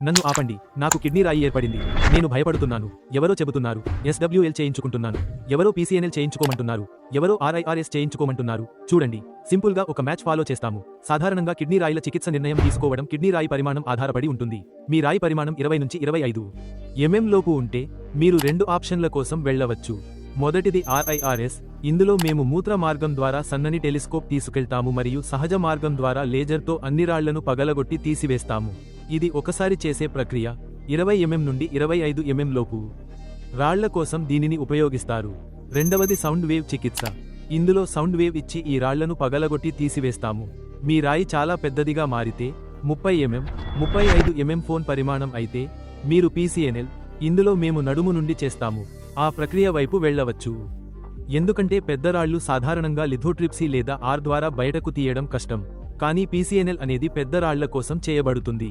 నన్ను ఆపండి, నాకు కిడ్నీ రాయి ఏర్పడింది, నేను భయపడుతున్నాను, ఎవరో చెబుతున్నారు SWL చేయించుకుంటున్నాను, ఎవరో PCNL చేయించుకోమంటున్నారు, ఎవరో RIRS చేయించుకోమంటున్నారు. చూడండి, సింపుల్ గా ఒక మ్యాచ్ ఫాలో చేస్తాము. సాధారణంగా కిడ్నీ రాయిల చికిత్స నిర్ణయం తీసుకోవడం కిడ్నీ రాయి పరిమాణం ఆధారపడి ఉంటుంది. మీ రాయి పరిమాణం 20 నుంచి 25 mm లోపు ఉంటే మీరు 2 ఆప్షన్ల కోసం వెళ్ళవచ్చు. మొదటిది RIRS. ఇందులో మేము మూత్ర మార్గం ద్వారా సన్నని టెలిస్కోప్ తీసుకెళ్తాము మరియు సహజ మార్గం ద్వారా లేజర్తో అన్ని రాళ్లను పగలగొట్టి తీసివేస్తాము. ఇది ఒకసారి చేసే ప్రక్రియ. 20 mm నుండి 25 mm లోపు రాళ్ల కోసం దీనిని ఉపయోగిస్తారు. రెండవది సౌండ్ వేవ్ చికిత్స. ఇందులో సౌండ్ వేవ్ ఇచ్చి ఈ రాళ్లను పగలగొట్టి తీసివేస్తాము. మీ రాయి చాలా పెద్దదిగా మారితే 30 mm, 35 mm ఫోన్ పరిమాణం అయితే మీరు PCNL. ఇందులో మేము నడుము నుండి చేస్తాము. ఆ ప్రక్రియ వైపు వెళ్ళవచ్చు. ఎందుకంటే పెద్ద రాళ్లు సాధారణంగా లిథోట్రిప్సీ లేదా R ద్వారా బయటకు తీయడం కష్టం. కానీ PCNL అనేది పెద్ద రాళ్ల కోసం చేయబడుతుంది.